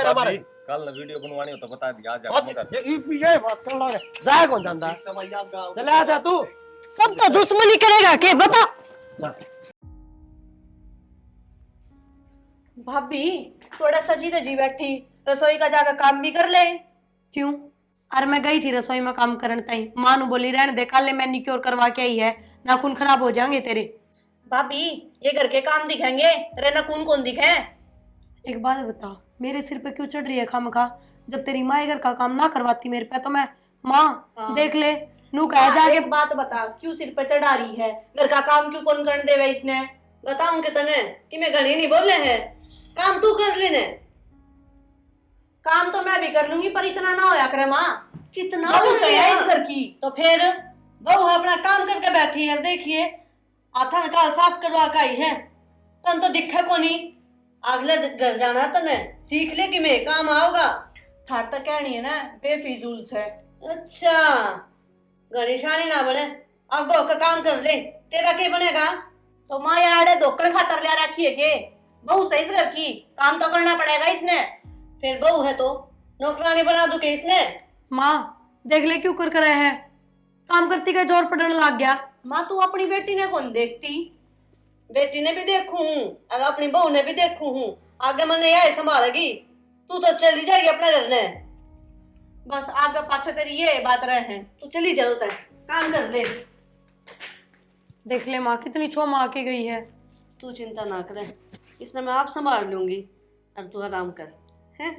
ना हमारे कल वीडियो बनवानी हो तो बता दिया आज ये पीछे बात कर लो जाए कौन जानता चले आ जा तू सब तो दुश्मनी करेगा के बता। भाभी थोड़ा सजी धजी बैठी रसोई का जाकर काम भी कर ले। क्यों? अरे मैं गई थी रसोई में काम करने ताई, मां नु बोली रहने दे, कल मैनिक्योर करवा के आई है, नाखून खराब हो जाएंगे तेरे। भाभी ये घर के काम दिखेंगे तेरे नाखून कौन दिखे? एक बात बता, मेरे सिर पे क्यों चढ़ रही है खामखा? जब तेरी माँ घर का काम ना करवाती मेरे पे तो मैं माँ देख ले नू कह जाके। एक बात बता क्यों सिर पे चढ़ा रही है? घर का काम क्यों कौन करने देवे इसने? बताऊं कि तने कि मैं घड़ी नहीं बोले है, काम तू कर लेने। काम तो मैं भी कर लूंगी पर इतना ना होया करे माँ। कितना बहुत सही है इस घर की। तो फिर बहू अपना काम करके बैठी है, देखिए आथा काल साफ करवा के आई है, तन तो दिखे को नहीं। अगले घर जाना तने सीख ले कि मैं काम आओगा। थार तक कहनी है ना बेफिजूल से। अच्छा घड़ी शानी ना बने, अब बहू का काम कर ले, तेरा क्या बनेगा? तो माँ यार धोकर खातर ले रखी है के? बहू सही घर की काम तो करना पड़ेगा इसने। फिर बहू है तो नौकरानी बना दूं के इसने? माँ देख ले क्यों कर रहे हैं, काम करती का जोर पड़ने लग गया। माँ तू अपनी बेटी ने कौन देखती? बेटी ने भी देखू हूँ और अपनी बहू ने भी देखू हूँ, आगे मैंने यही संभालेगी, तू तो चली जाएगी अपने घर ने। बस आगे पाछे तेरी ये बात रहे हैं। तू चली जा, होता है काम कर ले। देख ले माँ कितनी छो माँ के गई है। तू चिंता ना करे, इसने मैं आप संभाल लूंगी और तू आराम कर है।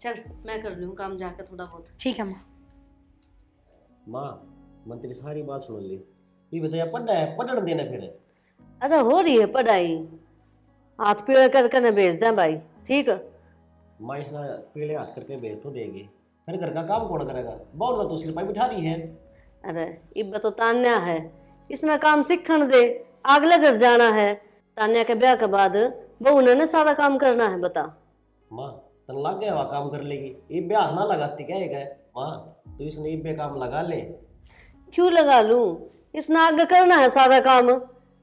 चल मैं कर लूँ काम जाकर थोड़ा बहुत। ठीक है माँ। माँ मन तेरी सारी बात सुन ली, ये बताया पढ़ना है पढ़ने देना फिर। अरे हो रही है पढ़ाई, हाथ पेड़ करके न भेज दें भाई, ठीक है। माँ इसना पीले हाथ करके भेज तो देगी, फिर घर का काम कौन करेगा? बहुत तो सिर पर बिठा रही है। अरे इब्बा तो तान्या है, इसने काम सीखन दे, अगले घर जाना है। तान्या के ब्याह के बाद बहू ने सारा काम करना है। बता माँ तन लग गया वहाँ काम कर लेगी, ये ब्याह ना लगाती क्या है माँ? तो इसने ये पे काम लगा ले। क्यों लगा लूं, इसने आगे करना है सारा काम,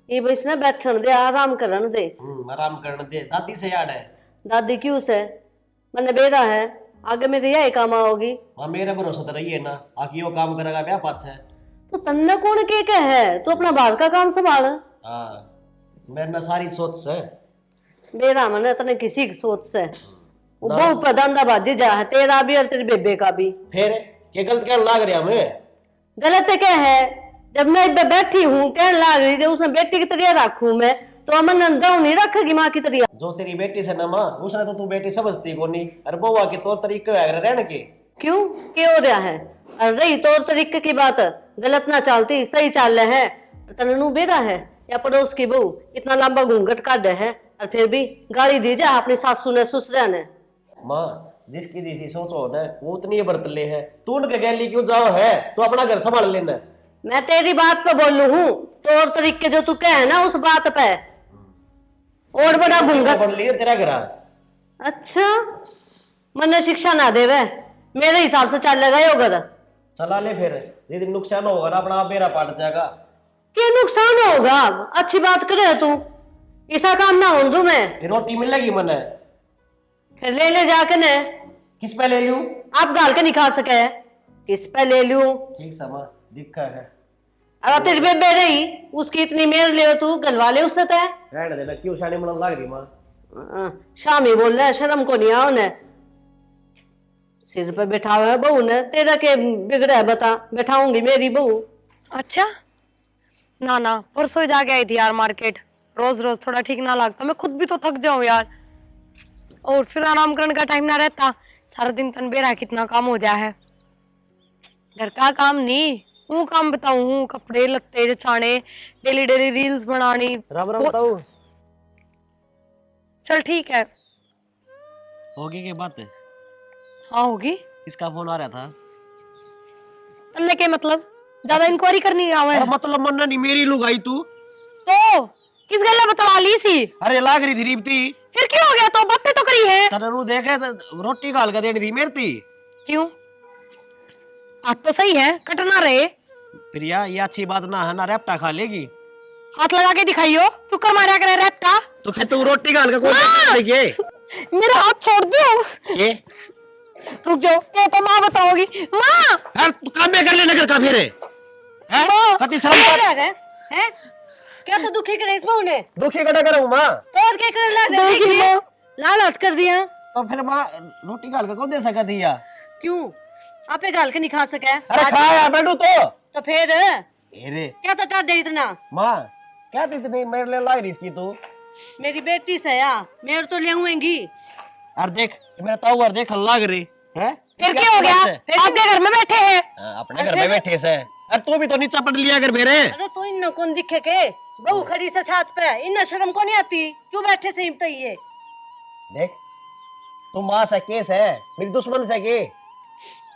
ये इसने बैठन दे, आराम करन दे। आराम करने दे। दादी से याद है? दादी क्यों से, मैंने बेरा है, आगे मेरे यही काम आओगी। हाँ मेरा भरोसा तो रही है ना, आखिर वो काम करेगा ब्याह पास है। तो तन्ने कौन के है, तू अपना बाहर का काम संभाल। हाँ मेरे में सारी सोच से बेरा मैंने तने किसी की सोच से वो पर धंधाबाजी जा है, तेरा भी और तेरी बेबे का भी। फिर क्या गलत क्या लाग रहा हमें? गलत क्या है, जब मैं इब्बे बैठी हूँ कहने लाग रही, जब उसने बेटी की तरह रखूं मैं तो अमन नंदा नहीं रखेगी माँ की तरह। जो तेरी बेटी से ना माँ, उसने तो तू बेटी समझती को नहीं, अरे बउआ के तौर तरीके रहने के। क्यों क्या हो रहा है? और रही तौर तरीके की बात, गलत ना चलती सही चाल रहे है। तनू बेरा है या पड़ोस की बहू इतना लंबा घूंघट काट है और फिर भी गाली दी जा अपनी सासू ने ससुरा ने। माँ जिसकी जैसी सोचो ना वो उतनी बरत ले है, तू उनके गैली क्यों जाओ है? तो अपना घर संभाल लेना। मैं तेरी बात पे बोलू हूँ, तौर तरीके जो तू कहे ना उस बात पे, और बड़ा घूंघट बढ़ लिया तेरा घर। अच्छा मने शिक्षा ना देवे, मेरे हिसाब से चलेगा यो घर। चला ले फिर, यदि नुकसान होगा ना अपना बेरा पाट जाएगा। क्या नुकसान होगा? अच्छी बात करे तू, ऐसा काम ना हो दूं मैं। फिर रोटी मिलेगी मने, फिर ले ले जाके ने। किस पे ले लूं? आप गाल के नहीं खा सके, किस पे ले लूं? ठीक समा दिक्कत है। अब तेरी बेबे रही, उसकी इतनी मेर ले तू गलवा ले उससे तय। रहने देना, क्यों शानी मन लग रही माँ? शामी बोल रहा है, शर्म को नहीं आओ ने, सिर पे बैठा हुआ है बहू ने, तेरा के बिगड़ा है बता, बैठाऊंगी मेरी बहू। अच्छा ना ना, परसों जाके आई थी यार मार्केट, रोज रोज थोड़ा ठीक ना लगता, मैं खुद भी तो थक जाऊं यार, और फिर आराम करने का टाइम ना रहता, सारा दिन तन बेरा कितना काम हो जाए है। घर का काम नहीं, वो काम बताऊं हूँ, कपड़े लत्ते जचाने, डेली डेली रील्स बनानी। राम राम बताऊं? चल ठीक है। होगी की बात है? हाँ होगी। किसका फोन आ रहा था? तन्ने के मतलब ज्यादा इंक्वायरी करनी आवे है? मतलब मन नहीं मेरी लुगाई तू तो किस गल्ला बतला ली सी? अरे लाग रही थी रीबती। फिर क्यों हो गया? तो बातें तो करी है। तरनू देखे तो रोटी गाल कर देनी थी मेरी थी। क्यों? हाथ तो सही है, कटना रहे। प्रिया ये अच्छी बात ना है ना, रेपटा खा लेगी। हाथ लगा के दिखाइयो, तू कर मारा करे रेपटा। तो फिर तू रोटी गाल का कौन मेरा हाथ छोड़ दो। ये रुक जाओ, ये तो माँ बताओगी। माँ यार तू काम में कर ले नगर का फिर है माँ, कति शर्म क्या कर है हैं? क्या तो दुखी करे इस बहू ने? दुखी कटा करूं मां तो और क्या करने लग रहा देखी है? माँ। लाल हट कर दिया। तो फिर मां रोटी गाल के कौन दे सका दिया क्यों? आपे गाल के नहीं खा सके? अरे खाया बैठू तो फिर अरे क्या तो दे इतना? मां क्या थी इतनी मेरे लिए लाई रही इसकी तू मेरी बेटी से या मेरे तो ले हुएंगी। और देख ये मेरा ताऊ और देख लग रही है फिर क्या हो गया? आपके घर में बैठे हैं। अपने घर में बैठे से अरे तू भी तो नीचा पट लिया कर मेरे अरे तो इन कौन दिखे के? बहू खड़ी से छत पे, इन शर्म को नहीं आती? क्यों बैठे से हिमत ये? देख तू मां से केस है मेरी दुश्मन से के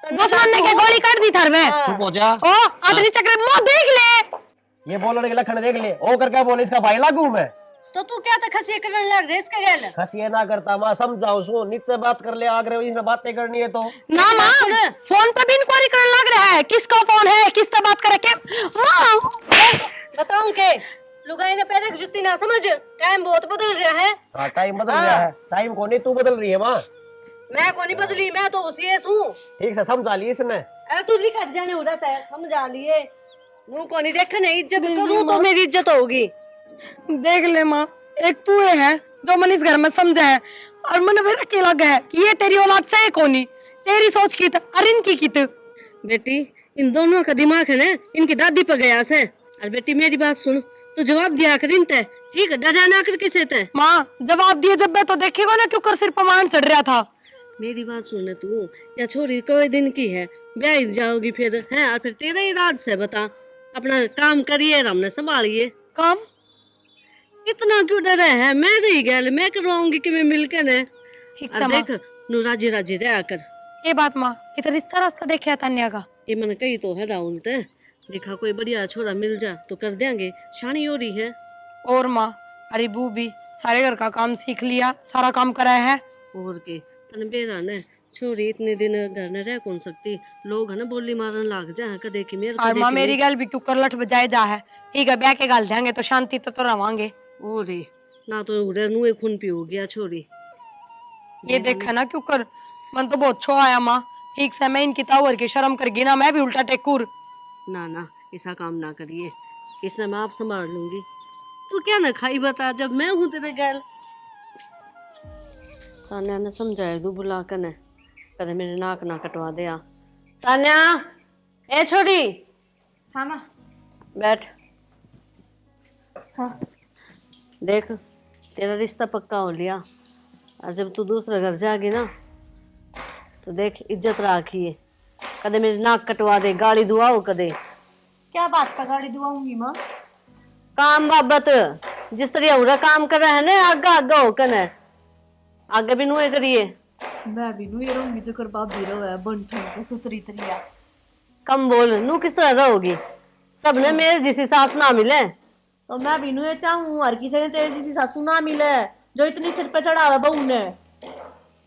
दुश्मन ने क्या गोली काट दी थर में? चुप हो जा ओ आदमी चक्र मुंह देख ले। ये बोलने के लक्षण देख ले ओ करके बोले इसका भाई लागू मैं तो तू क्या तो खसी करने लग रहे इसके गैल? खसिए ना करता मां समझाओ सो नीचे बात कर ले आगे इसने बातें करनी है तो ना माँ, फोन पे भी इंक्वायरी करने लग रहा है, किसका फोन है, किससे बात करे के। माँ बताऊं के लुगाई ने पैर की जुत्ती ना समझ, टाइम बहुत बदल रहा है। हाँ टाइम बदल गया है टाइम को नहीं तू बदल रही है माँ मैं को नहीं बदली, मैं तो उसी हूँ। ठीक से समझा ली इसने अरे तू लिखा जाने हो रहा है, समझा लिए। मुंह को नहीं देखा नहीं, इज्जत करूँ तो मेरी इज्जत होगी। देख ले माँ, एक तू है जो मन इस घर में समझा है और मन फिर अकेला गया कि ये तेरी औलाद से है कोनी, तेरी सोच की और इनकी की। बेटी इन दोनों का दिमाग है ना इनकी दादी पर गया से। अरे बेटी मेरी बात सुन, तू जवाब दिया कर इनते, ठीक है? डरा ना कर किसे ते। माँ जवाब दिए जब मैं तो देखेगा ना क्यों कर सिर पर मान चढ़ रहा था। मेरी बात सुन तू, या छोरी कोई दिन की है, ब्याह जाओगी फिर है और फिर तेरा ही राज से बता। अपना काम करिए, हमने संभालिए। काम इतना क्यों डरे है? मैं रही गैल, मैं करवाऊंगी कि मैं मिलकर ने। ठीक और से माँ, देख नु राजी राजी रह कर। ये बात माँ कितना रिश्ता रास्ता देखे है तान्या का। ये मन कही तो है राहुल ते, देखा कोई बढ़िया छोरा मिल जा तो कर देंगे, शानी हो रही है। और माँ अरे बू भी सारे घर का काम सीख लिया, सारा काम कराया है। और के तन बेरा ने छोरी इतने दिन घर न रह कौन सकती, लोग है ना बोली मारन लाग जा कदे की मेरे और माँ मेरी गल भी क्यों कर लट बजाए जा है। ठीक है ब्याह के गाल देंगे तो शांति तो रवांगे। और ना तो उड़े नुए खून पी हो गया छोरी। ये देखा ना क्यों कर, मन तो बहुत छो आया माँ। ठीक से मैं इनकी तावर की शर्म करगी ना, मैं भी उल्टा टेकुर। ना ना ऐसा काम ना करिए, इसने मैं आप संभाल लूंगी। तू क्या ना खाई बता, जब मैं हूँ तेरे गैल। तान्या ने समझाया दू बुला कर ने, कदे मेरे नाक ना कटवा दे। आ तान्या, ए छोड़ी। हाँ माँ। बैठ। हाँ। देख तेरा रिश्ता पक्का हो लिया, और जब तू दूसरे घर जाएगी ना तो देख इज्जत राखिए, कदे मेरी नाक कटवा दे, गाली दुआओ कदे। क्या बात का गाड़ी दुआऊंगी माँ? काम बाबत जिस तरह उरा काम कर रहा है ना, आगा आगा होकर है, आगे भी नुए करिए। मैं भी नु ये रहूंगी जो कर बाप भी रहो है बंठन के सुतरी तरिया। कम बोल, नू किस तरह रहोगी? सबने मेरे जिसी सास ना मिले। तो मैं भी नु ये चाहूँ हर किसी ने तेरे जैसी सासू ना मिले जो इतनी सिर पे चढ़ावा बहू ने।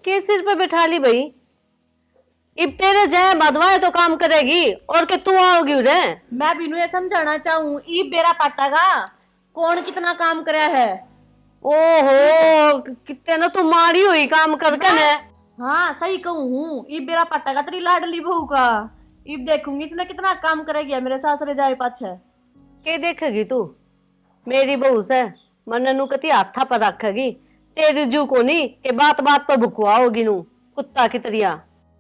के सिर पे बैठा ली भाई? इब तेरे जय बदवाए तो काम करेगी और के तू आओगी उरे। मैं भी नु ये समझाना चाहूँ ई बेरा पाटागा कौन कितना काम करे है। ओहो कितने ना तू मारी हुई काम करके ने। हाँ सही कहूँ हूँ, ई बेरा पाटागा तेरी लाडली बहू का। इब देखूंगी इसने कितना काम करेगी मेरे सासरे जाए पाछे। के देखेगी तू? मेरी बहू से मन नु कती हाथा पर रखेगी, तेरी जू को नहीं के बात बात पर भुकवा होगी नू कुत्ता की तरिया।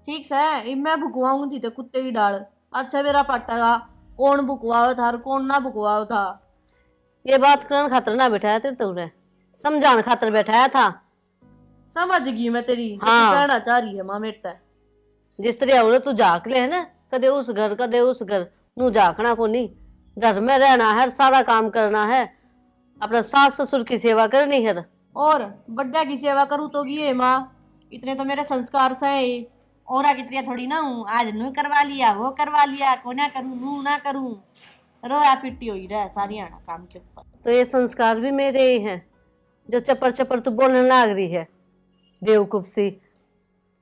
ठीक से इब मैं भुकवाऊंगी तो कुत्ते की डाल। अच्छा मेरा पाटागा कौन भुकवाओ था और कौन ना भुकवाओ था। ये बात करन खातर ना बैठाया तेरे तो रे, समझाने खातर बैठाया था। समझ गई मैं तेरी हाँ। कहना चाह रही है माँ मेरे ते। जिस तरह औरत तू झाक ले है ना, कदे उस घर कदे उस घर, नू झाकना को नहीं। घर में रहना है, सारा काम करना है, अपना सास ससुर की सेवा करनी है। और बड्डा की सेवा करूँ तो ये माँ, इतने तो मेरे संस्कार से ही। और आगे तेरी थोड़ी ना हूँ, आज नू करवा लिया वो करवा लिया, को ना करूँ नू ना करूँ, रोया पिट्टी हुई रहे सारी आना काम के ऊपर। तो ये संस्कार भी मेरे ही हैं जो चपर चपर तू बोलने लग रही है, बेवकूफ सी।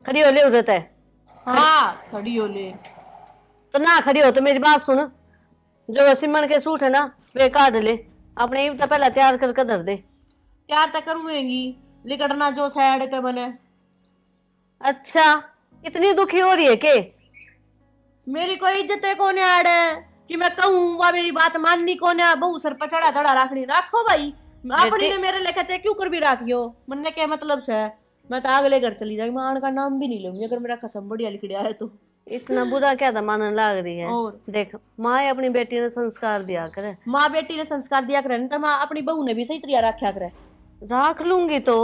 खड़ी हो ले उधर है। हाँ खड़ी हो ले। तो ना खड़ी हो तो मेरी बात सुन, जो सिमन के सूट है ना वे काट ले, अपने तो पहले तैयार करके धर दे। तैयार तो करूँगी लिकड़ना जो सैड के बने। अच्छा, इतनी दुखी हो रही है के? मेरी कोई इज्जत है कोने आड़े कि मैं कहूँ वह मेरी बात माननी कोने, बहू सर पर चढ़ा चढ़ा राखनी राखो भाई। अपनी ने मेरे लेखा चाहे क्यों कर भी राखियो, मन के मतलब से मैं तो अगले घर चली जाऊंगी, मां का नाम भी नहीं लूंगी अगर मेरा कसम बढ़िया लिखड़िया है तो। इतना बुरा क्या था मानने लग रही है? और देख, माँ अपनी बेटी ने संस्कार दिया करे। माँ बेटी ने संस्कार दिया करे तो माँ अपनी बहू ने भी सही तरीका रखा करे। राख लूंगी तो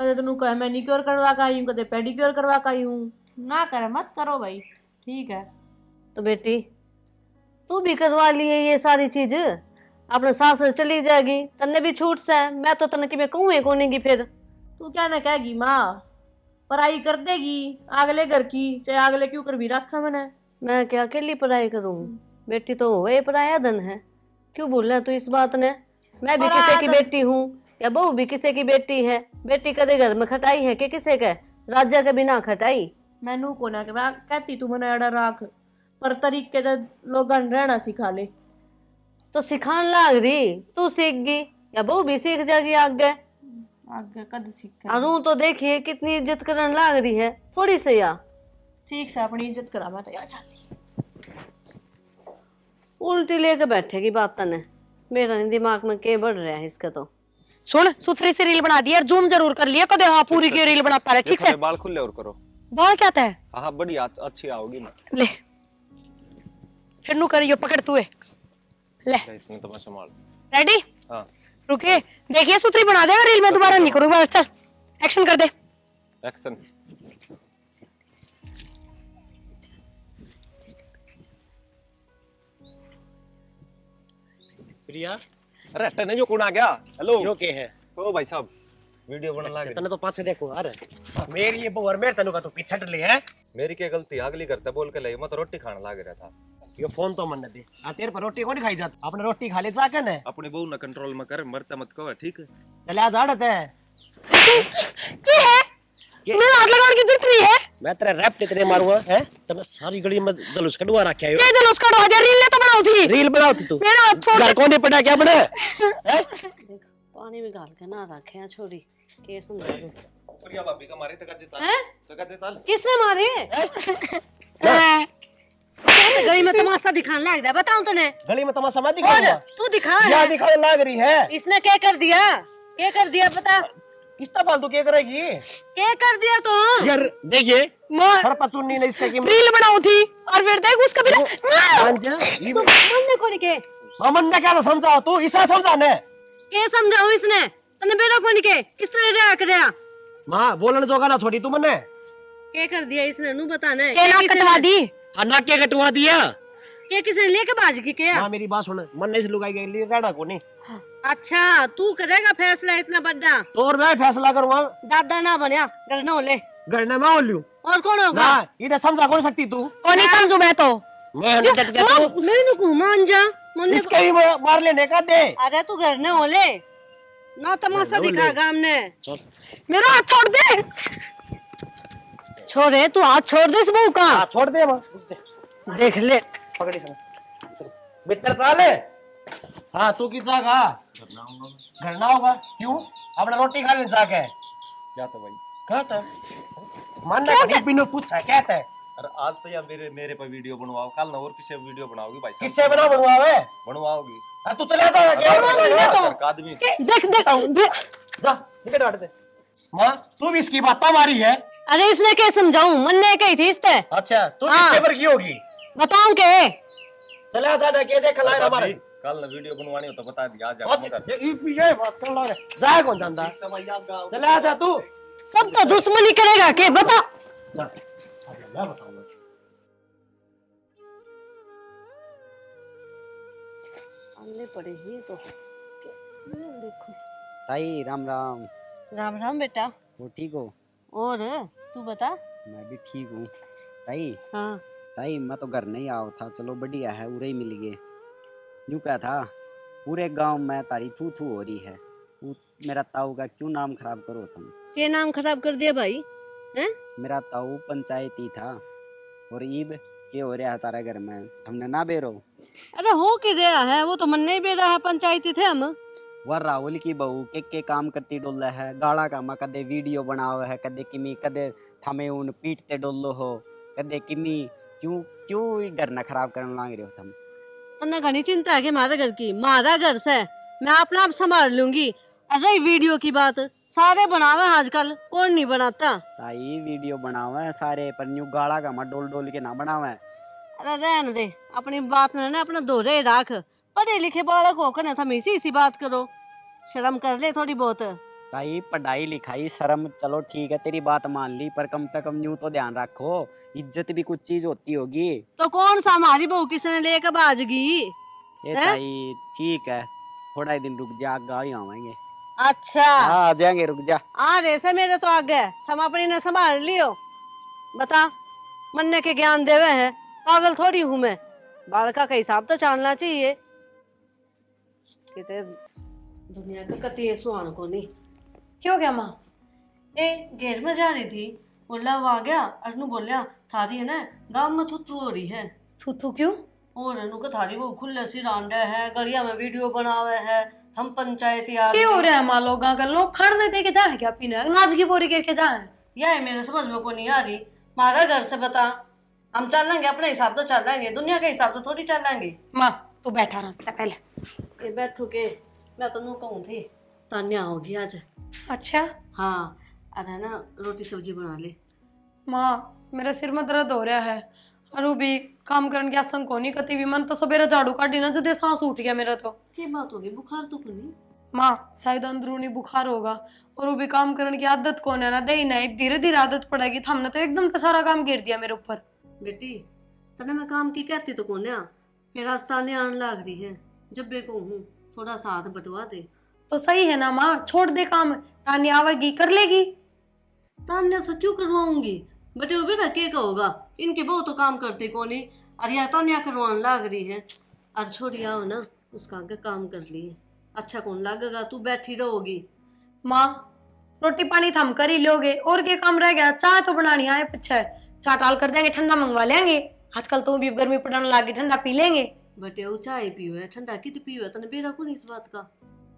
कदे तेनू कहे मैनिक्योर करवा का आई हूँ, कदे पेडिक्योर करवा का आई हूँ। ना करे मत करो भाई, ठीक है। तो बेटी तू भी करवा लिए ये सारी चीज, अपने सासरे चली जाएगी, तन्ने भी छूट से। मैं तो तन्ने कि मैं कहूँ कोनेगी फिर। तू क्या ना कहेगी माँ, पढ़ाई कर देगी अगले घर की, चाहे अगले क्यों कर भी रखा मैंने। मैं क्या अकेली पढ़ाई करूँ? बेटी तो वही पराया धन है, क्यों बोल रहा है तू इस बात ने? मैं भी किसी की बेटी हूँ या बहू भी किसी की बेटी है। बेटी कदे घर में खटाई है कि किसे के राजा के बिना खटाई। मैनू को ना कहती तू मैंने अड़ा राख, पर तरीके से लोग रहना सिखा ले। तो सिखान लाग रही, तू सीख गई या बहू भी सीख जाएगी आगे। आगे कद सीख अरू तो देखिए कितनी इज्जत करने लाग रही है, थोड़ी सी या ठीक से अपनी इज्जत करा। मैं तो यार जाती उल्टी लेके बैठेगी बात ने। मेरा नहीं दिमाग में के बढ़ रहा है इसका। तो सुन, सुथरी सी रील बना दी यार, जूम जरूर कर लिया कदे। हाँ पूरी की रील बनाता रहे, ठीक से। बाल खुले और करो। बाल क्या है? हाँ बढ़िया अच्छी आओगी ना। ले फिर नु करियो, पकड़ तू है ले। इसमें तो मैं संभाल। रेडी? हाँ रुके, देखिए सुथरी बना देगा रील, में दोबारा नहीं करूंगा। चल एक्शन कर दे। एक्शन। प्रिया अरे टने जो कौन आ गया? हेलो यो के है? ओ भाई साहब वीडियो बना लगे। तने तो पाछे देखो। अरे मेरी ये बहू मेरे तनु का तो पीछे टले है। मेरी क्या गलती? अगली करता बोल के ले, मैं तो रोटी खाने लाग रहा था। ये फोन तो मन दे आ, तेरे पर रोटी कौन खाई जाती? अपने रोटी खा ले जाके ना। अपने बहू ना कंट्रोल में कर, मरता मत कहो ठीक है। चले आज आड़त है ये है मेरा हाथ लगाने की जरूरत नहीं है। मैं तेरे रैप तेरे मारूंगा है। तने सारी गली में जलूस कटवा रखा है। ये जलूस कटवा दिया, रील तो बनाऊ थी। रील बनाती तू? मेरा हाथ छोड़। घर कौन पड़ा क्या बने हैं? देख पानी में गाल के ना रखे हैं छोरी के समझा दे। प्रिया भाभी का मारे तक चाल हैं? तक चाल। किसने मारे? गली में तमाशा दिखाने लग रहा है, बताऊं तने? गली में तमाशा मैं दिखाऊंगा? तू दिखा क्या दिखाने लाग रही है? इसने क्या कर दिया? क्या कर दिया बता? कितना फालतू क्या करेगी? क्या कर दिया तो? यार देखिए मां हर पचुन्नी ने इसका की रील बनाऊ थी और फिर देख उसका भी आंजा ये तू मानने को नहीं के? मामन ने क्या समझाओ तू इसा समझाने? के समझाऊं इसने? तने बेरा को नहीं के? किस तरह रहा करया? मां बोलने जोगा ना छोड़ी तू मने। क्या कर दिया इसने? नू बताना है। के ना कटवा दी। अन्ना के कटवा दिया? ये किसने लेके बाज की क्या? मां मेरी बात सुन, मन ने से लुगाई गई लिए रहना को नहीं। अच्छा तू करेगा फैसला इतना बड़ा? तो और मैं फैसला करूंगा। दादा ना बनया घर ना ले। घर ने मैं बोलूं और कौन होगा? ना इधर समझा कौन सकती तू? कौन नहीं समझू मैं तो। मैं हंड्रेड कहता हूं मैंने को मान जा मने इसके ही मार लेने का दे। अरे तू घर ना ले ना तमाशा दिखाएगा हमने। मेरा हाथ छोड़ दे। छोड़े तू हाथ छोड़ दे इस बहू का। हां छोड़ दे मां। देख ले पकड़ी भीतर चाले। हाँ तू की जागा घर ना होगा क्यों? अपने रोटी खा ले जाके। क्या था भाई? कहता मानना कहीं बिनु पूछा कहता है। अरे आज तो यार मेरे पे वीडियो बनवाओ, कल ना और किसी वीडियो बनाओगी भाई साहब? किससे बना बनवावे? बनवाओगी? तू चले जा क्या? आदमी देख जा निकल हट दे। मां तू भी इसकी बात मारी है? अरे इसने क्या समझाऊं? मन ने कही थी इससे। अच्छा तू किससे पर की होगी? बताऊं के? चले जा ना के देख लाए हमारे। कल ना वीडियो बनवानी हो तो बता दिया आज ये पीछे बात कर ला रे जा कौन जानता? चले जा तू। सब तो दुश्मनी करेगा के बता। जा मैं बताऊंगा। आने पड़ेगी तो देखो। ताई राम राम। राम राम बेटा। वो ठीक हो? और तू बता। मैं भी ठीक हूँ ताई। हाँ ताई मैं तो घर नहीं आओ था, चलो बढ़िया है उरे ही मिल गए। यूँ क्या था पूरे गांव में तारी थू थू हो रही है। मेरा ताऊ का क्यों नाम खराब करो तुम? के नाम खराब कर दिया भाई? हैं? मेरा ताऊ पंचायती था और ईब के हो रहा है तारा घर में, हमने ना बेरो। अरे हो के रहा है वो तो मन नहीं बेरा है, पंचायती थे हम। वह राहुल की बहू के काम करती डोल है, गाड़ा कामा कदे वीडियो बनाओ है, कदे किमी कदे थमे उन पीटते डोलो हो, कदे किमी क्यों क्यों ही घर ना खराब करने लाग रहे हो तुम। तन्ने घनी चिंता है कि हमारे घर की, हमारा घर से मैं अपना आप संभाल लूंगी। अरे वीडियो की बात सारे बनावे आजकल, कौन नहीं बनाता। ताई वीडियो बनावे है सारे, पर न्यू गाड़ा कामा डोल डोल के ना बनावे। अरे रहने दे, अपनी बात ने ना अपना दोहरे राख। पढ़े लिखे बालक होकर ना तुम इसी बात करो, शर्म कर ले थोड़ी बहुत। ताई पढ़ाई लिखाई शर्म चलो ठीक है तेरी बात मान ली, पर कम से कम न्यू तो ध्यान रखो, इज्जत भी कुछ चीज होती होगी। तो कौन सा हमारी बहू किसने लेकर बाजगी। ये ताई ठीक है, थोड़ा ही दिन रुक जा, गाड़ी आवेंगे। अच्छा हाँ आ जाएंगे, रुक जा। आ रहे मेरे तो आगे, हम अपनी ने संभाल लियो। बता, मन्ने के ज्ञान देवे है, पागल थोड़ी हूँ मैं। बालका का हिसाब तो जानना चाहिए। किते दुनिया का कति सुहान को नहीं। क्यों गया माँ? ए घेर में जा रही थी, बोला वो आ गया, अर्नु बोलिया थारी है ना गांव में थुथु हो रही है। थू क्यों? और अनु का थारी वो खुले सी रांडे है, गलिया में वीडियो बनावे है, हम पंचायत यार क्यों हो रहा है माँ? लोग अगर लोग खाने दे के जाए क्या पीने, नाच की बोरी करके जाए? यह मेरे समझ में को नहीं आ रही। हमारा घर से बता, हम चलेंगे अपने हिसाब तो चलेंगे, दुनिया के हिसाब तो थोड़ी चलेंगे। माँ तू बैठा रहा पहले। ये बैठू के मैं तो नू कहूँ थी तान्या होगी आज। अच्छा हाँ अरे ना रोटी सब्जी बना ले। माँ मेरा सिर में दर्द हो रहा है, और भी काम करने की आसन को नहीं कती भी। मन तो सवेरे झाड़ू काटी ना जदे सांस उठ गया मेरा। तो क्या बात होगी, बुखार तो को नहीं? माँ शायद अंदरूनी बुखार होगा, और वो भी काम करने की आदत कौन है ना, दे ना धीरे धीरे आदत पड़ेगी। हमने तो एकदम तो सारा काम गिर दिया मेरे ऊपर। बेटी तने मैं काम की कहती तो कौन है, फिर आज तान्या आने लग रही है, जब बे को हूँ थोड़ा साथ बटवा दे। तो सही है ना माँ, छोड़ दे काम, तान्या आवेगी कर लेगी। तान्या से क्यों करवाऊंगी, बेटे वो बेटा क्या होगा, इनके बहू तो काम करते को नहीं, अरे यार तान्या करवाने लग रही है। अरे छोड़ी आओ ना, उसका आगे काम कर लिए, अच्छा कौन लगेगा, तू बैठी रहोगी। माँ रोटी पानी थम कर ही लोगे, और क्या काम रह गया? चाय तो बनानी आए पीछे, चाय टाल कर देंगे, ठंडा मंगवा लेंगे। आजकल तो भी गर्मी पड़ने लगी, ठंडा पी लेंगे। बेटे वो चाय पीवे ठंडा कित पीवे, तने बेरा को नहीं इस बात का।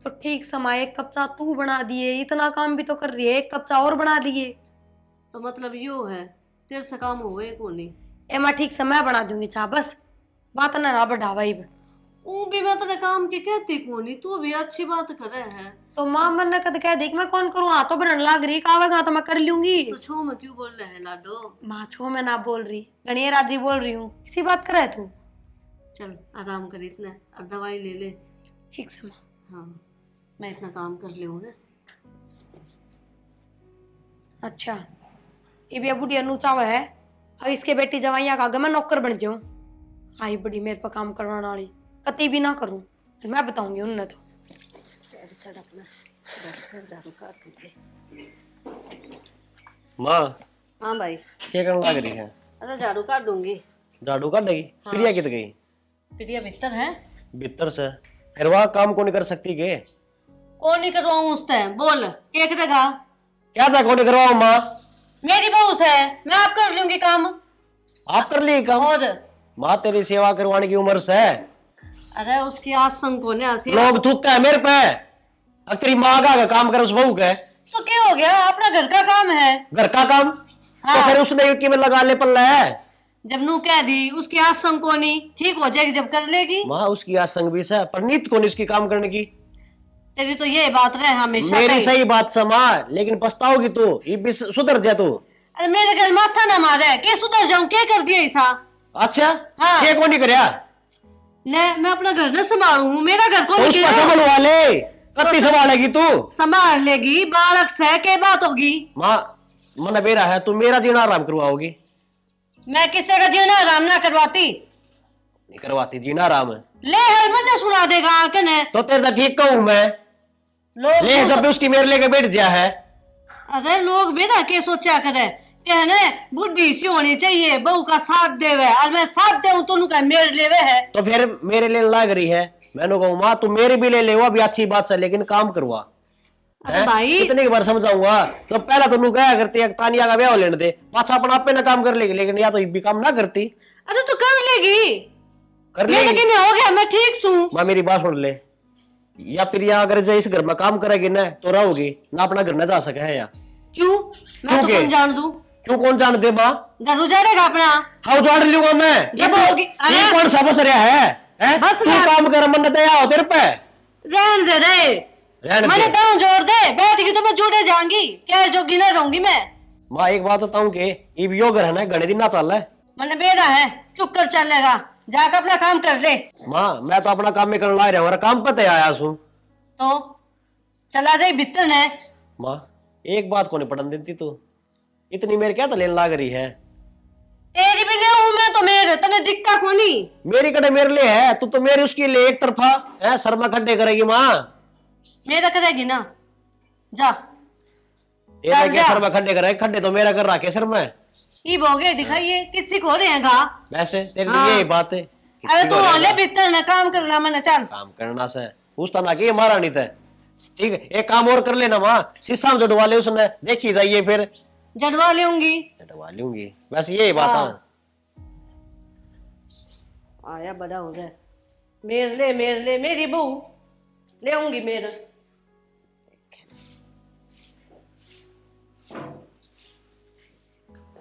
तो ठीक समय एक कप चाय तू बना दिए, इतना काम भी तो कर रही है, एक कप चाय और बना दिए। तो मतलब यो है तेरे से काम हुए को नहीं? ए मैं ठीक समय बना दूंगी चाय, बस बात ना रहा बढ़ावा ही। वो भी मैं तेरे काम की कहती को नहीं, तू भी अच्छी बात करे है। तो माँ मन ने कद कह देख मैं कौन करूँ, हाथों बनने लग रही, कावेगा तो मैं कर लूंगी। तो छो में क्यों बोल रहे है लाडो? माँ छो मैं ना बोल रही, गणिया राजी बोल रही हूँ, इसी बात करे तू। चल आराम कर इतना, और दवाई ले ले। ठीक से माँ। हाँ मैं इतना काम कर ले हूँ। अच्छा ये भी बुढ़िया नूचावा है, और इसके बेटी जवाइया का मैं नौकर बन जाऊं। आई बड़ी मेरे पर काम करवाने वाली, कती भी ना करूं, मैं बताऊंगी उन्हें। तो माँ हाँ भाई। क्या करने लग रही है? अरे झाड़ू काट दूंगी। झाड़ू काट देगी? हाँ। प्रिया कित गई? प्रिया भीतर है। भीतर से फिर वहाँ काम को नहीं कर सकती के? कौन नहीं करवाऊं उससे, बोल क्या करेगा? क्या था कौन करवाओ माँ? मेरी बहू से मैं आप कर लूंगी काम। आप कर लिए काम? और माँ तेरी सेवा करवाने की उम्र से है। अरे उसकी आसन को ने लोग थूकते हैं मेरे पे, अब तेरी माँ का काम कर उस बहू के। तो क्या हो गया, अपना घर का काम है। घर का काम? हाँ। तो फिर उसने की में लगा ले पल्ला है। जब नू कह दी उसकी आसन को नहीं ठीक हो जाएगी जब कर लेगी। माँ उसकी आज संग भी से, पर नीत कौन इसकी काम करने की? तेरी तो ये बात रहे हमेशा। मेरी सही बात समा, लेकिन पछताओगी तू, ये भी सुधर जा तू। अरे मेरे घर माथा ना मारे, क्या सुधर जाऊं, क्या कर दिया ऐसा? अच्छा हाँ। ये कौन नहीं करया? ले मैं अपना घर न संभालू हूँ, मेरा घर तो कौन उसको संभालवा ले, कत्ती संभालेगी तू? संभाल लेगी, बालक से क्या बात होगी? माँ मन बेरा है, तू मेरा जीना आराम करवाओगी? मैं किसी का जीना आराम ना करवाती। नहीं करवाती, जीना आराम है। ले हर मन सुना देगा कने। तो तेरे तो ठीक कहूँ मैं, लोग ले जब भी उसकी मेरे लेके बैठ जा है। अरे लोग बेटा क्या सोचा करे, कहने बुद्धि सी होनी चाहिए, बहू का साथ देवे, और मैं साथ दे तो का मेरे लेवे है। तो फिर मेरे लिए लग रही है, मैंने कहूँ माँ तू मेरे भी ले ले, वो भी अच्छी बात से, लेकिन काम करवा। अरे भाई कितनी बार समझाऊंगा? तो पहला तो क्या करती है, तानिया का ब्याह लेने दे, पाछा अपना आपे ना काम कर लेगी, लेकिन या तो ये भी काम ना करती। अरे तू कर लेगी, कर मेरे लेगी। किने हो गया, मैं ठीक हूँ। माँ मेरी बात सुन ले, या फिर या अगर जो इस घर में काम करेगी ना तो रहोगी ना, अपना घर न जा सके है या क्यों? मैं तो क्यों कौन जान दूं? क्यों कौन जानते माँ? घर उजाड़ेगा अपना। हाँ उजाड़ लूंगा मैं। जब होगी अरे ये कौन सा बसरिया है? बस तू यार। काम कर, मन दया हो तेरे पे। रहने दे रे, रहने मैंने दे। तो जोर दे बैठगी तो मैं जुड़े जाऊंगी क्या जोगी न रहूंगी मैं। माँ एक बात बताऊं कि ये यो घर है ना घने दिन ना चल रहा है। मैंने बेड़ा है चुप कर चलेगा, जाकर अपना काम कर ले। माँ मैं तो अपना काम में करने ला रहा हूँ, काम पते आया सू। तो चला जाए भीतर ने। माँ एक बात को नहीं पढ़न देती तू, इतनी मेरे क्या तो लेन लाग रही है। तेरी भी ले हूं मैं तो मेरे तने दिक्कत को नहीं। मेरी कड़े मेरे लिए है, तू तो मेरी उसके लिए एक तरफा है, शर्मा खड्डे करेगी माँ। मेरा करेगी ना, जा तेरा चल क्या जा। शर्मा खड्डे करे? खड्डे तो मेरा कर रखे सर मैं। ई भोगे दिखाइए किसी को रहेगा। वैसे तेरी हाँ। तो यही बात है। अरे तू होले भीतर ने काम करना मैंने चल। काम करना से पूछता ना कि हमारा नहीं था। ठीक है एक काम और कर लेना माँ, शीशा में जड़वा ले उसने, देखी जाइए फिर। जड़वा लूंगी। जड़वा लूंगी बस यही बात है। आया बड़ा हो जाए। मेरे ले मेरी बहू ले आऊंगी मेरा।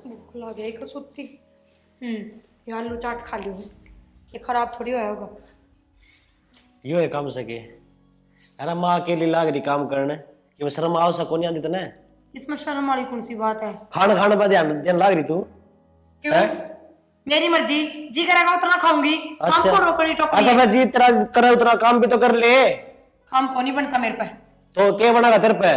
भूख लग गई कसुत्ती। ये आलू चाट खा लियो, ये खराब थोड़ी होया होगा। यो है काम सके। अरे माँ अकेली लाग रही काम करने, कि मैं शर्म आओ सको नहीं आती तने। इसमें शर्म वाली कौन सी बात है? खाना खाने पर ध्यान ध्यान लाग रही तू। क्यों? हैं? मेरी मर्जी, जी करेगा उतना खाऊंगी। काम को रोकड़ी टोकरी अच्छा है। फिर जी तेरा करे उतना काम भी तो कर ले। काम को नहीं बनता मेरे पे। तो क्या बनेगा तेरे पे?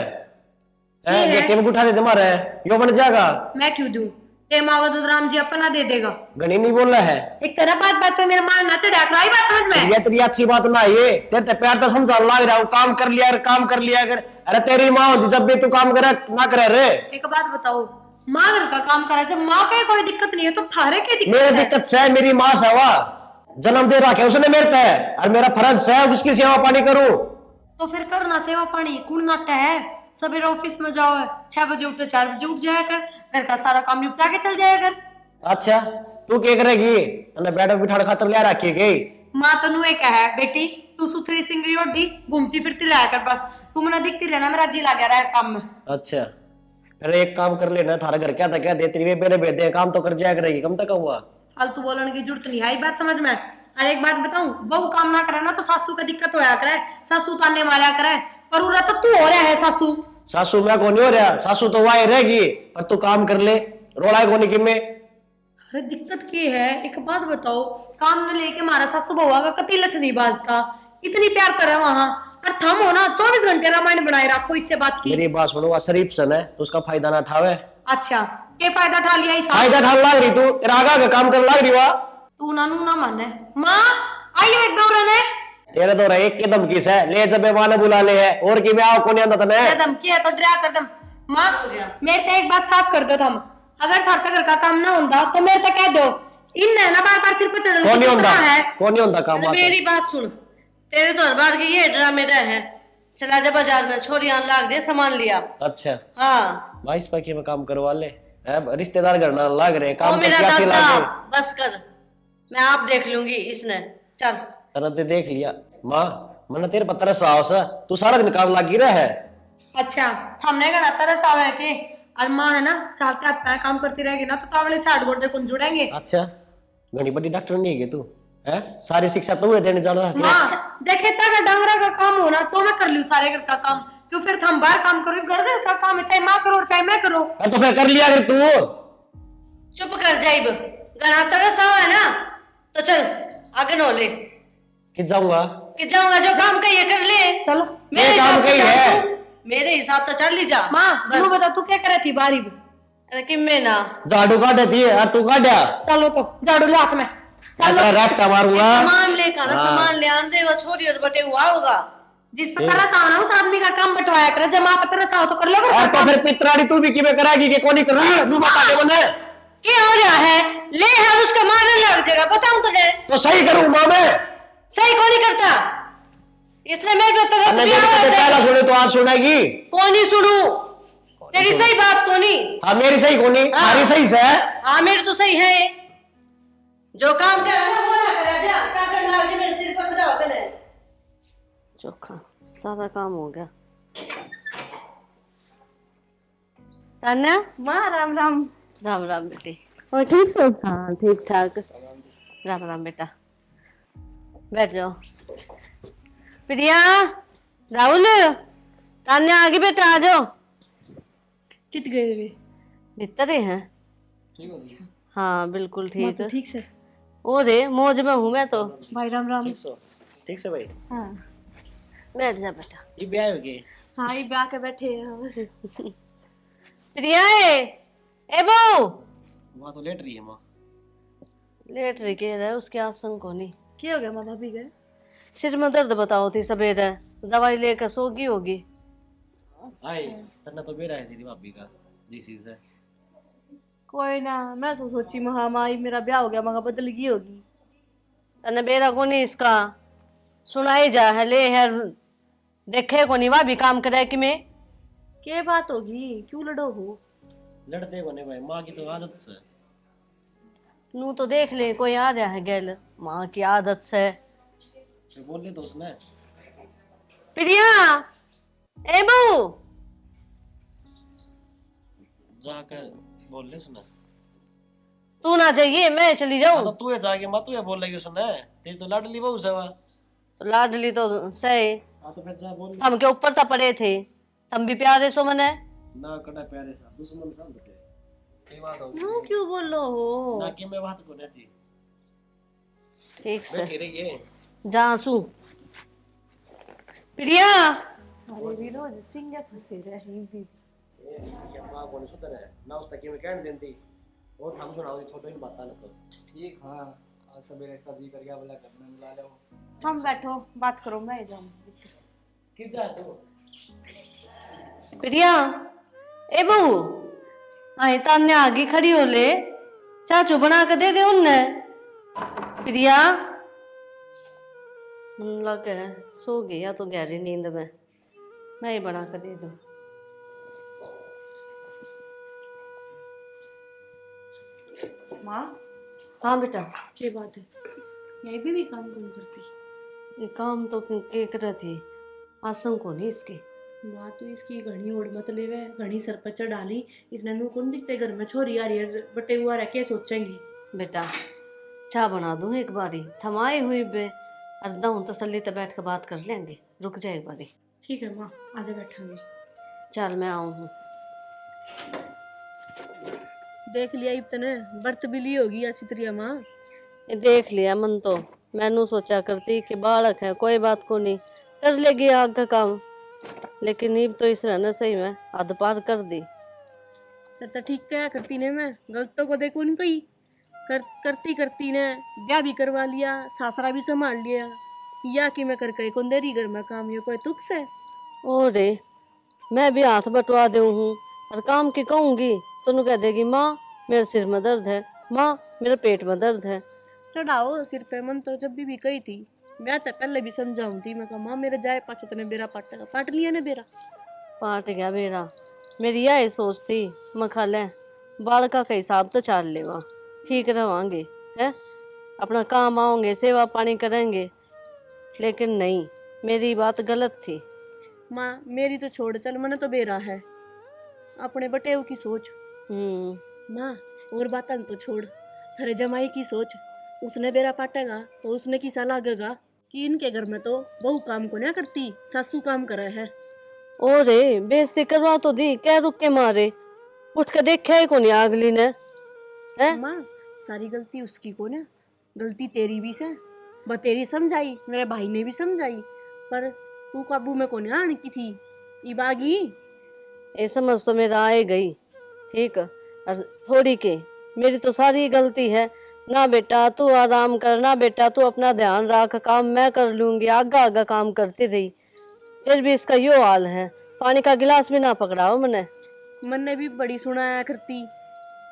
हैं? ये टेम उठा दे तुम्हारे, यो बन जाएगा। मैं क्यों दूं? ते मांगो तो राम जी अपना दे देगा। गणी नहीं बोल रहा है। एक तरह बात पे मेरा मान ना चढ़ा कर आई बात समझ में। ये तेरी अच्छी बात ना ये, तेरे ते प्यार तो समझा लाग रहा हूँ, काम कर लिया कर। अरे तेरी माँ होती जब भी तू काम करे ना करे रे। एक बात बताओ, माँ घर का काम करा, जब माँ को कोई दिक्कत नहीं है तो थारे की दिक्कत मेरे है? दिक्कत से मेरी माँ से हुआ, जन्म दे रखा उसने मेरे पे, और मेरा फर्ज है उसकी सेवा पानी करूं। तो फिर करना सेवा पानी, कुण नाटा है। सवेरे ऑफिस में जाओ, 6 बजे उठो 4 बजे उठ जाया कर, घर का सारा काम निपटा के चल जाया कर। अच्छा तू क्या करेगी? तने बैठक बिठाड़ खातर ले रखी गई। माँ तनु एक है बेटी, तू सुथरी सिंगरी ओढ़ी घूमती फिरती रहा कर, बस तू मना दिखती रहना, मेरा जी लगा रहा है काम में। अच्छा अरे एक काम कर लेना, थारा घर क्या था क्या दे तेरी मेरे बेदे काम तो कर जाया करेगी, कम तक हुआ। फालतू बोलने की जरूरत नहीं आई, बात समझ में। और एक बात बताऊं, बहू काम ना करे ना तो सासू का दिक्कत होया करे, सासू ताने मारा करे, पर उरा तो तू हो रहा है सासू। सासू मैं को नहीं हो रहा, सासू तो वही रहेगी, पर तू काम कर ले, रोड़ा को नहीं कि मैं। अरे दिक्कत क्या है, एक बात बताओ, काम न लेके मारा सासू बउआ का कति लठ नहीं बाजता, इतनी प्यार करे वहां, और थम हो ना 24 घंटे रामायण बनाए रखो, इससे बात की। मेरी बात सुनो, शरीफ सन है तो उसका फायदा ना उठावे। अच्छा क्या फायदा उठा लिया इस फायदा ठान लाग रही तू, तेरा आगा का काम कर लाग रही हुआ। तू नानू ना माने। माँ आइयो एक दौरा ने। तेरे तो एक के दम किस है, ले जब माने बुला ले है, और की मैं आओ को नहीं आंदा तने। धमकी है तो डरा कर दम। माँ मेरे ते एक बात साफ कर दो तुम, अगर थार घर का काम ना होता तो मेरे ते कह दो, इन ना बार सिर पर चढ़ने कौन नहीं की होता, कितना है। कौन नहीं होता काम। मेरी बात सुन, तेरे तो बार के ये ड्रामे है। चला जा बाजार में, छोरी आन लाग दे सामान लिया। अच्छा हाँ 22 पैके में काम करवा ले, रिश्तेदार घर ना लाग रहे ओ काम मेरा क्या दादा लागे। बस कर, मैं आप देख लूंगी इसने। चल तरह देख लिया माँ, मैंने तेरे पत्थर साहस तू सारा दिन काम लागी रहा है। अच्छा हमने घना तरस आवे के, और माँ है ना चलते हाथ पैर काम करती रहेगी ना तो तावड़े से 8 घंटे कुन जुड़ेंगे। अच्छा घनी बड़ी डॉक्टर नहीं है तू है, सारी शिक्षा तुम्हें देने जाना है। माँ देखे का डांगरा का काम हो ना तो मैं कर लूं सारे घर का काम, क्यों फिर हम बाहर काम करो, घर का काम है, चाहे माँ करो और चाहे मैं करो। तो फिर कर लिया अगर तू। चुप कर जाइब, गना तरस आवा है ना तो चल आगे नो ले कि जाऊंगा कि जाऊंगा, जो काम कहिए कर ले। चलो ये काम हिसाब से कही चल है। तू, मेरे हिसाब से चल ली जा। माँ बस तू बता तू क्या करे थी बारी में? अरे कि मैं ना झाड़ू काटे थी और तू काटा। चलो तो झाड़ू ले हाथ में, चलो। तेरा रैप्टा मारूंगा। सामान ले खाना, हाँ। सामान ले आन दे, वो छोरी और बटे हुआ होगा। जिस पर तरस आओ ना उस आदमी का काम बंटवाया करे, जब माँ पर तरस आओ तो कर लो घर और का तो काम। फिर पितराड़ी तू भी किमें कराएगी कि कौन नहीं कर रहा है, तू बता दे मुझे। क्या हो रहा है? ले है उसका मारने लग जाएगा, बताऊं तुझे। तो सही करूं माँ मैं, सही कौन नहीं करता, इसलिए मैं भी तरस अन्य भी मेरी कथे पहला सुने तो आज सुनेगी। कौन नहीं सुनू, तेरी सही बात कौन नहीं। हाँ मेरी सही कोनी, हाँ। सारी सही से है। हाँ मेरी तो सही है, जो काम कर रहा वो ना करा जा, काटन लाल जी मेरे सिर पर खड़ा होकर है। चोखा सारा काम हो गया। तान्या माँ राम राम। राम राम बेटी। और ठीक सब? हाँ ठीक ठाक। राम राम बेटा, बैठ जाओ। प्रिया, राहुल, तान्या आगे बेटा आ जाओ। कित गए वे? भीतर ही हैं। हाँ बिल्कुल माँ ठीक। तो ठीक से? ओ रे मौज में हूँ मैं तो। भाई राम राम। ठीक से भाई। हाँ बैठ जा बेटा। ये ब्याह हो गए? हाँ, ये ब्याह के बैठे हैं बस। प्रिया ए बहू। वहाँ तो लेट रही है माँ। लेट रही कह रहा है, उसके आसन को नहीं। क्या हो गया माँ? भाभी गए? सिर में दर्द बताओ थी सवेरे, दवाई लेकर सोगी होगी। आई तन्ना तो बेरा है तेरी भाभी का जीसी से। कोई ना, मैं तो सोची महा माई मेरा ब्याह हो गया, मगर बदल गई होगी। तने बेरा को नहीं इसका सुनाई जा है ले है, देखे को नहीं वह भी काम करे कि मैं। क्या बात होगी, क्यों लड़ो हो? लड़ते बने भाई, माँ की तो आदत से। नू तो देख ले कोई आ रहा है गैल, माँ की आदत से। बोल तो उसने। प्रिया ए बहू। जाकर बोल ले उसने। तू ना जाइए मैं चली जाऊं। तो तू है जाके माँ, तू है बोल रही उसने, तेरी तो लाडली बहू से वा। तो लाडली तो सही, हाँ तो फिर जा बोल। हम के ऊपर तो पड़े थे, हम भी प्यारे सो मने ना कड़ा प्यारे सा दुश्मन सा बटे। की बात हो? नो क्यों बोलो हो? ना कि मैं बात को नहीं चाहिए। ठीक से बैठी रही है। जा सू। प्रिया अरे भी रोज सिंगे फंसे रही भी। ये माँ को नहीं सुधर है ना, उस तक में कहने देती और हम सुनाओ छोटे ही बात ना तो ठीक। हाँ आज सवेरे इसका जी कर गया, बोला घर में मिला लो। हम बैठो बात करो, मैं जाऊँ। किस जा तू? प्रिया ए बहू, आई तान्या आगे खड़ी हो ले, चाचू बना के दे दे उनने। प्रिया लग है सो गई या तो गहरी नींद में, मैं ही बना के दे दूं। माँ हाँ बेटा। क्या बात है? यही भी काम कौन करती? ये काम तो के कर थी, आसन को नहीं इसके। माँ तो इसकी घनी ओढ़ मत लेवे, घनी सर पर चढ़ डाली। इसने नू कौन दिखते घर में, छोरी आ रही है बटे हुआ रह के सोचेंगे। बेटा चाय बना दूं एक बारी, थमाई हुई बे अर्दा हूं, तसल्ली तो बैठ कर बात कर लेंगे, रुक जाए एक बारी। ठीक है माँ, आजा बैठांगे। चल मैं आऊं हूँ। देख लिया इतने बर्त भी ली होगी अच्छी तरह माँ। ये देख लिया मन तो, मैनू सोचा करती कि बालक है कोई बात को नहीं कर लेगी आग का काम, लेकिन नीब तो इस रहना सही में हद पार कर दी। तो ठीक क्या करती ने, मैं गलतों को देखो नहीं कही करती करती ने ब्याह भी करवा लिया, सासरा भी संभाल लिया, या कि मैं कर कहीं कौन देरी घर में काम, ये कोई तुक्स है? ओ रे मैं भी हाथ बटवा दे हूँ और काम की कहूंगी तो कह देगी माँ मेरे सिर में दर्द है, माँ मेरे पेट में दर्द है। चढ़ाओ सिर पे मन तो जब भी कही थी, मैं तो पहले भी समझाऊं थी, मैं कहा माँ मेरे जाए पाछो तने बेरा पाटेगा, पाट लिया ने बेरा। पाट गया बेरा, मेरी यही सोच थी मैं खा ले बालका का हिसाब तो चाल लेवा, ठीक रवांगे है, अपना काम आओगे सेवा पानी करेंगे, लेकिन नहीं मेरी बात गलत थी। माँ मेरी तो छोड़ चल, मैंने तो बेरा है अपने बटेव की सोच। माँ और बातन तो छोड़, थारे जमाई की सोच, उसने बेरा पाटेगा तो उसने किसा लागेगा कि इनके घर में तो बहू काम को ना करती, सासू काम करे है। ओ रे बेइज्जती करवा तो दी, क्या रुक के मारे, उठ के देखा ही को नहीं अगली ने है। माँ सारी गलती उसकी को ना, गलती तेरी भी से, बतेरी समझाई, मेरे भाई ने भी समझाई, पर तू काबू में को नहीं आने की थी इबागी। ये समझ तो मेरा आए गई, ठीक और थोड़ी के मेरी तो सारी गलती है ना। बेटा तू आराम कर, ना बेटा तू अपना ध्यान रख, काम मैं कर लूंगी, आगा आगा काम करती रही, फिर भी इसका यो हाल है, पानी का गिलास भी ना पकड़ाओ मैंने भी बड़ी सुनाया करती,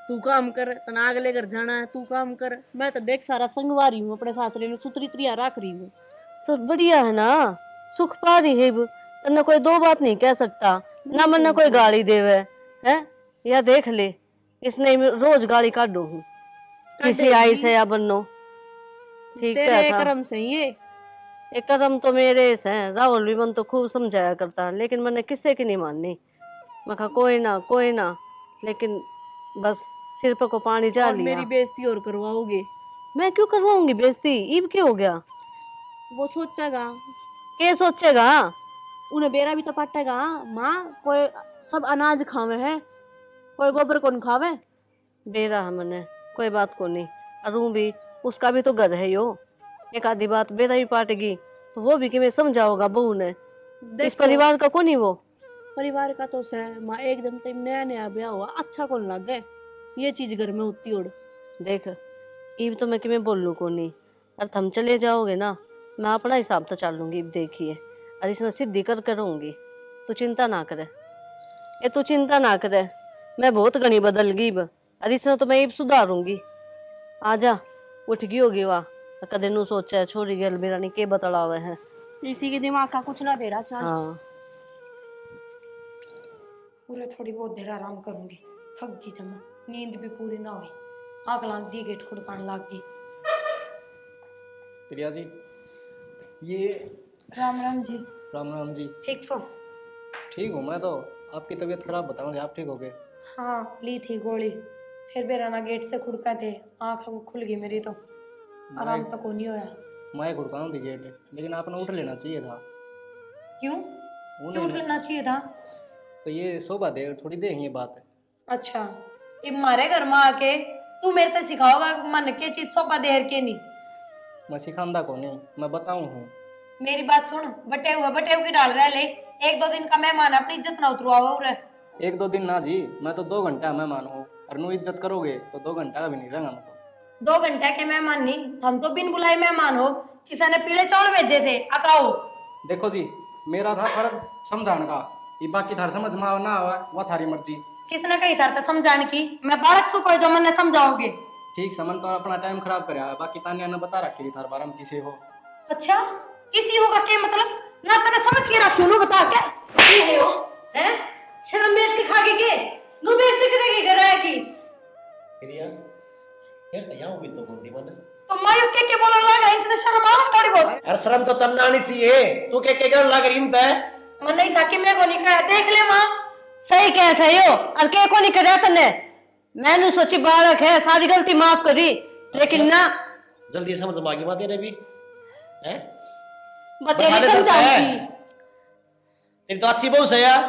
तू काम कर, तना अगले घर जाना है, तू काम कर। मैं तो देख सारा संगवारी हूँ, अपने सासरे में सुतरी त्रिया रख रही हूँ। तो बढ़िया है ना, सुख पा रही है, तन्ने कोई दो बात नहीं कह सकता, ना मन कोई गाली देवे है। या देख ले इसने रोज गाली काटो हूँ किसी आई से या बनो, ठीक तेरे है था। कर्म से ये ये कर्म तो मेरे से हैं। राहुल भी मन तो खूब समझाया करता है, लेकिन मैंने किसी की नहीं माननी। मैं कहा कोई ना, लेकिन बस सिर पर को पानी जा और लिया। मेरी बेइज्जती और करवाओगे? मैं क्यों करवाऊंगी बेइज्जती? ईब क्या हो गया? वो सोचेगा, क्या सोचेगा? उन्हें बेरा भी तो पटेगा। माँ कोई सब अनाज खावे है, कोई गोबर कौन खावे। बेरा है मैंने, कोई बात को नहीं। अरू भी, उसका भी तो घर है यो। एक आधी बात बेरा भी पाटेगी तो वो भी कि समझाओगा बहू ने। इस परिवार का कौन ही वो? परिवार का तो है माँ, एकदम तो नया नया ब्याह हुआ, अच्छा कौन लगे ये चीज घर में होती और। देख ईब तो मैं कि मैं बोल लूँ को नहीं, और तुम चले जाओगे ना, मैं अपना हिसाब तो चाल लूंगी। देखिए और इसने सिद्धि कर करूंगी। तू चिंता ना करे, ये तू चिंता ना करे। मैं बहुत घनी बदल गई अब, और इसने तो मैं ईब सुधारूंगी। आजा, उठ गई होगी वाह। कदे नू सोचा छोरी गल मेरा नहीं के बतलावे है। इसी के दिमाग का कुछ ना बेरा चाल। हाँ पूरे थोड़ी बहुत देर आराम करूंगी, थक गई जमा, नींद भी पूरी ना हुई। आग लाग दी, गेट खुड़कान लाग गई। प्रिया जी, ये राम राम जी। राम राम जी। ठीक सो? ठीक हूँ मैं तो। आपकी तबीयत खराब बताऊंगी, आप ठीक हो गए? हाँ, ली थी गोली, फिर बेराना गेट से खुड़का थे, आँख खुल गई मेरी तो। आराम तो को नहीं होया। मैं घुड़काऊँ थी गेट, लेकिन आपने उठ लेना चाहिए था। क्यों क्यों उठ लेना चाहिए था? तो ये शोभा दे थोड़ी दे ये बात है। अच्छा, ये मारे घर में आके तू मेरे से सिखाओगा मन के चीज सोपा देर के नहीं? मैं सिखांदा को नहीं, मैं बताऊँ हूँ। मेरी बात सुन, बटे हुए की डाल रहा ले। एक दो दिन का मेहमान, अपनी इज्जत ना उतरवाओ। और एक दो दिन ना जी, मैं तो 2 घंटा मेहमान हूँ, और नू इज्जत करोगे तो 2 घंटा का भी नहीं रहूंगा मैं तो। 2 घंटे के मेहमान नहीं, हम तो बिन बुलाए मेहमान हो। किसी ने पीले चावल भेजे थे, अकाओ। देखो जी, मेरा था फर्ज समझाने का, ये बाकी थार समझ में ना आवा वह थारी मर्जी। किसने कही था समझाने की? मैं बालक सुपर जो मन समझाओगे। ठीक समन तो अपना टाइम खराब कराया है, बाकी तानिया ने बता रखी थी थार बारे में किसे हो। अच्छा, किसी होगा क्या मतलब? ना तेरे समझ के रखी हूं, बता क्या ये हो हैं? शर्म बेच के खा के नु बेइज्जती करेगी गराया की। प्रिया फिर तो यहाँ भी तो बोलती मन। तो मायू के बोलने लगा, इसने शर्म आ थोड़ी बहुत। अरे शर्म तो तब ना आनी चाहिए, तू के कर लग रही है। मन नहीं साकी में को नहीं कहा, देख ले मां। सही कह सही हो, और के को नहीं कर तने। मैंने सोची बालक है, सारी गलती माफ करी, लेकिन ना जल्दी समझ में आ गई बात तेरे भी हैं? बतेरे समझाऊंगी। तेरी तो अच्छी बहू है यार।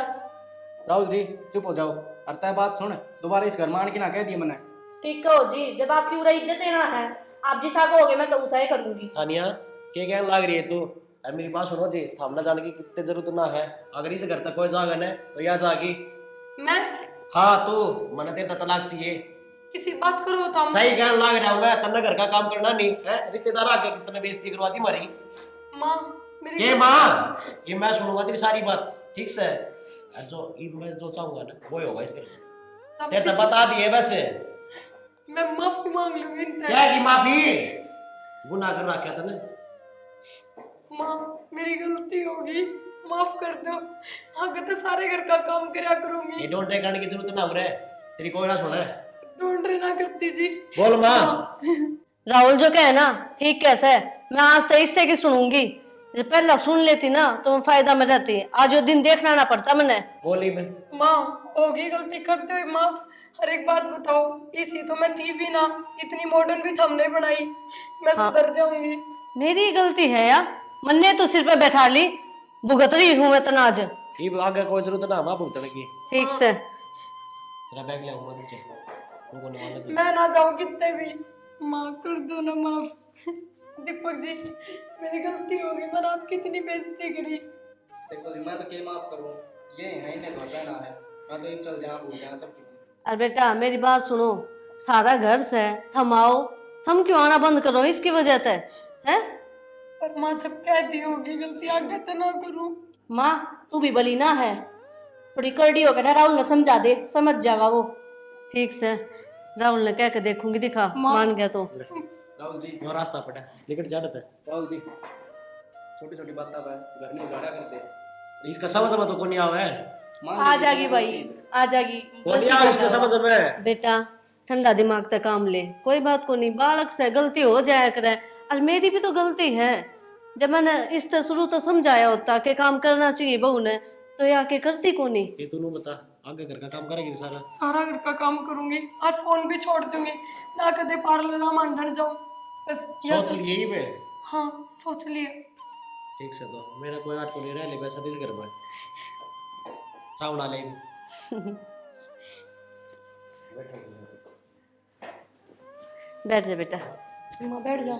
राहुल जी चुप हो जाओ, और तय बात सुन, दोबारा इस घर मान की ना कह दी मैंने। ठीक हो जी, जब आपकी पूरा इज्जत देना है, आप जिसा कहोगे मैं तो उसा ही करूंगी। तानिया क्या कहने लग रही है तू? अरे मेरी बात सुनो जी, थामना जाने की कितनी जरूरत ना है। अगर इस घर तक कोई जागन है तो यहाँ जागी। मैं हाँ तू मन तेरे तलाक चाहिए। किसी बात करो तो सही कहने लग रहा हूँ मैं, तन्ने घर का काम करना नहीं है। रिश्तेदार आके कितने बेइज्जती करवा दी हमारी। मां मेरी ये माँ, ये मैं सुनूंगा तेरी सारी बात, ठीक से? जो मैं जो चाहूंगा ना वो ही होगा इसके। तेरे तो बता दिए वैसे। मैं माफी मांग लूंगी इनसे। क्या की माफी? गुनाह कर रखा था ना। माँ मेरी गलती होगी, माफ कर दो। आगे तो सारे घर का काम करा करूंगी। ये डोंट करने की जरूरत ना हो रहा है, तेरी कोई ना सुने। ढूंढ रहे ना करती जी। बोल माँ। राहुल जो कहे ना ठीक कैसे है, मैं आज तो इससे की सुनूंगी। जब पहला सुन लेती ना तो मैं फायदा में रहती, आज वो दिन देखना ना पड़ता मैंने। बोली मैं। माँ होगी गलती, करते हुए माफ। हर एक बात बताओ, इसी तो मैं थी भी ना, इतनी मॉडर्न भी थम नहीं बनाई। मैं सुधर जाऊंगी। मेरी गलती है यार, मन्ने तो सिर पे बैठा ली, भुगत रही हूँ मैं तनाज। ये आगे कोई जरूरत ना माँ भुगतने की। ठीक से तेरा बैग ले आऊंगा नीचे, तुमको नहीं मालूम। मैं ना जाऊँ कितने भी, माँ कर दो ना माफ। दीपक जी मेरी गलती होगी, मैंने आपकी इतनी बेइज्जती करी। देखो जी, मैं तो क्या माफ करूँ, ये है इन्हें तो कहना है, मैं तो एक चल जहाँ भूल जाना सब चीज़। अरे बेटा मेरी बात सुनो, थारा घर से थम आओ, थम क्यों आना बंद करो इसकी वजह से है? पर माँ जब कहती होगी गलती आगे तो ना करूँ। माँ तू भी बली ना है, थोड़ी करड़ी होकर ना राहुल ने समझा दे, समझ जाएगा वो। ठीक से राहुल ने कह के देखूंगी, दिखा मान गया तो। राहुल जी, वो रास्ता पड़ा लेकिन जानत है राहुल जी, छोटी छोटी बात है, घर में उजाड़ा करते। इसका समझ में तो कोई नहीं आवे। आ जाएगी भाई, आ जाएगी। बोल यार इसका समझ में। बेटा ठंडा दिमाग तक काम ले, कोई बात को नहीं, बालक से गलती हो जाया करे, और मेरी भी तो गलती है। जब मैंने इस तरह शुरू तो समझाया होता कि काम करना चाहिए बहू ने, तो ये आके करती को नहीं। ये तू बता, आगे घर का काम करेगी सारा? सारा घर का काम करूंगी और फोन भी छोड़ दूंगी ना, कदे पार्लर ना मंडन जाऊं बस सोच लिए ही पे। हाँ सोच लिया। ठीक से तो मेरा कोई आठ को नहीं रह ले पैसा दिस घर में चाव डाले। बैठ जा बेटा। माँ बैठ जाओ।